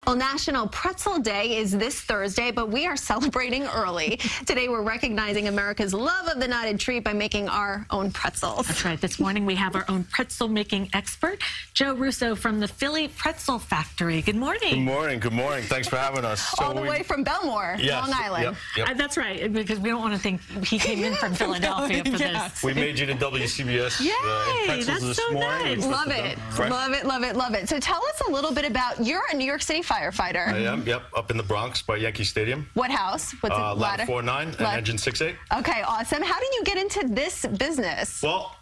Well, National Pretzel Day is this Thursday, but we are celebrating early. Today, we're recognizing America's love of the knotted treat by making our own pretzels. That's right. This morning, we have our own pretzel-making expert, Joe Russo from the Philly Pretzel Factory. Good morning. Good morning. Good morning. Thanks for having us. So all the way from Belmore, yes, Long Island. Yep. That's right, because we don't want to think he came in from Philadelphia for this. We made you to WCBS. Yay, that's this so morning. nice. Love it. Love it, love it, love it. So tell us a little bit about, you're a New York City firefighter. I am, yep, up in the Bronx by Yankee Stadium. What house? What's it? Ladder 49 and engine 68. Okay, awesome. How did you get into this business? Well,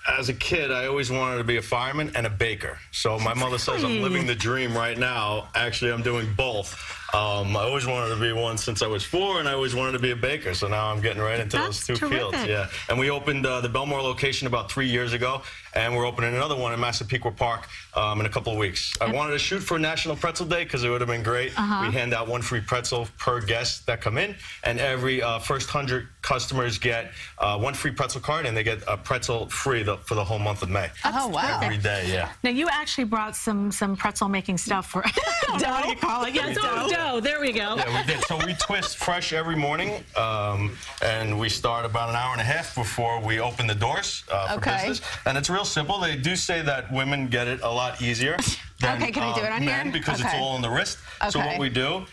as a kid, I always wanted to be a fireman and a baker. So my mother says I'm living the dream right now. Actually, I'm doing both. I always wanted to be one since I was 4, and I always wanted to be a baker. So now I'm getting right into those two fields. Yeah, and we opened the Belmore location about 3 years ago, and we're opening another one in Massapequa Park in a couple of weeks. I wanted to shoot for National Pretzel Day because it would have been great. We hand out 1 free pretzel per guest that come in, and every first 100 customers get 1 free pretzel card, and they get a pretzel free for the whole month of May. Oh, wow. Every day, yeah. Now, you actually brought some pretzel-making stuff for us. What do you call it? Yeah, dough. There we go. Yeah, we did. So we twist fresh every morning, and we start about an hour and a half before we open the doors for business. And it's real simple. They do say that women get it a lot easier than can I do it on men here? because it's all on the wrist. So what we do,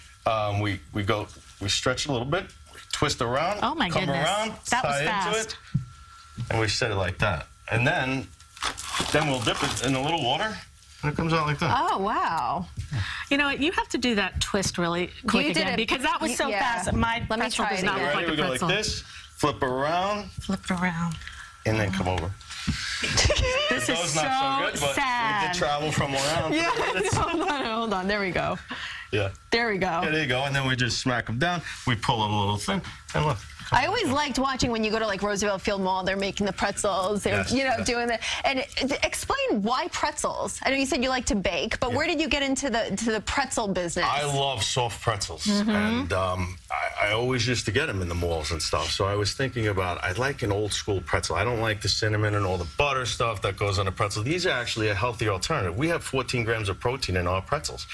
we stretch a little bit, twist around, oh my come goodness. around, that was tie fast. into it, and we set it like that. And then we'll dip it in a little water. And it comes out like that. Oh, wow. You know what? You have to do that twist really quick again because that was so fast. My pretzel does not look like a pretzel. We go like this, flip around. Flip it around. And then come over. This is so not so good, but sad. we did travel from around. Yeah, hold on. There we go. Yeah. There we go. Yeah, there you go. And then we just smack them down. We pull it a little thin, and look. I always liked watching when you go to like Roosevelt Field Mall, they're making the pretzels, they're doing the, and explain why pretzels. I know you said you like to bake, but where did you get into the pretzel business? I love soft pretzels, and I always used to get them in the malls and stuff. So I was thinking about, I'd like an old school pretzel. I don't like the cinnamon and all the butter stuff that goes on a pretzel. These are actually a healthy alternative. We have 14 grams of protein in our pretzels.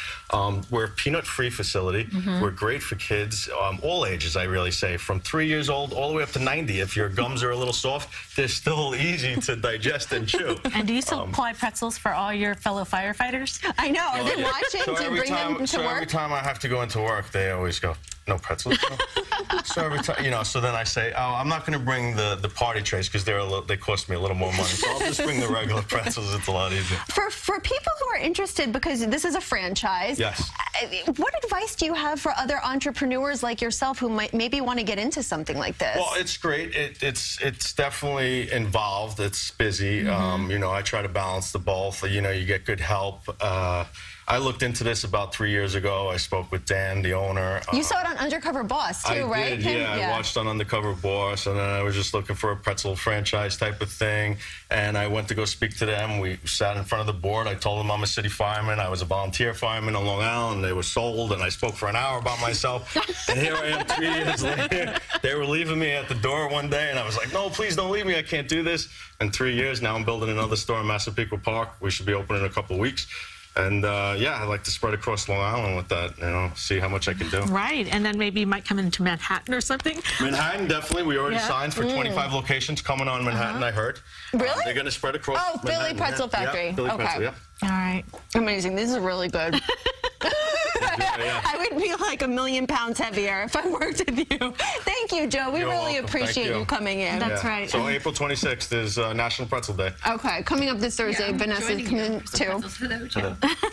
We're a peanut-free facility. We're great for kids, all ages, I really say, from 3 years old all the way up to 90. If your gums are a little soft, they're still easy to digest and chew. And do you supply pretzels for all your fellow firefighters? I know. Are they watching? So do you bring them to work? Every time I have to go into work, they always go, no pretzels. No. So every time, so then I say, oh, I'm not going to bring the party trays because they cost me a little more money. So I'll just bring the regular pretzels. It's a lot easier. For people who are interested, because this is a franchise, yes. What advice do you have for other entrepreneurs like yourself who might maybe want to get into something like this? Well, it's great. It's definitely involved. It's busy. I try to balance the both. You get good help. I looked into this about 3 years ago. I spoke with Dan, the owner. You saw it on Undercover Boss, too, right? I did, yeah. I watched on Undercover Boss, and then I was just looking for a pretzel franchise type of thing. And I went to go speak to them. We sat in front of the board. I told them I'm a city fireman. I was a volunteer fireman on Long Island. They were sold, and I spoke for an hour about myself. And here I am 3 years later. They were leaving me at the door one day, and I was like, no, please don't leave me. I can't do this. In 3 years, now I'm building another store in Massapequa Park. We should be opening in a couple of weeks. And, yeah, I'd like to spread across Long Island with that, see how much I can do. Right, and then maybe you might come into Manhattan or something. Manhattan, definitely. We already signed for 25 locations coming on Manhattan, I heard. Really? They're going to spread across Philly Pretzel Factory. Yeah, Philly Pretzel, yeah. All right. Amazing. This is really good. I would be like 1,000,000 pounds heavier if I worked with you. Thank you, Joe. We really appreciate you coming in. That's right. So April 26th is National Pretzel Day. Okay, coming up this Thursday, Vanessa's coming too.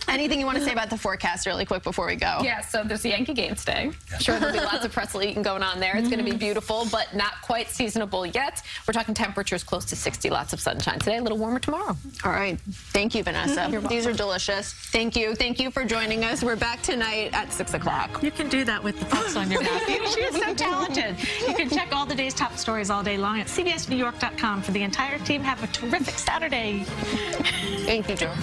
Anything you want to say about the forecast really quick before we go? Yeah, so there's the Yankee game today. Sure, there'll be lots of pretzel eating going on there. It's going to be beautiful, but not quite seasonable yet. We're talking temperatures close to 60, lots of sunshine today, a little warmer tomorrow. All right. Thank you, Vanessa. These are delicious. Thank you. Thank you for joining us. We're back tonight at 6 o'clock. You can do that with the pretzel on your mouth. She is so talented. You can check all the day's top stories all day long at cbsnewyork.com. For the entire team, have a terrific Saturday. Thank you, Joe.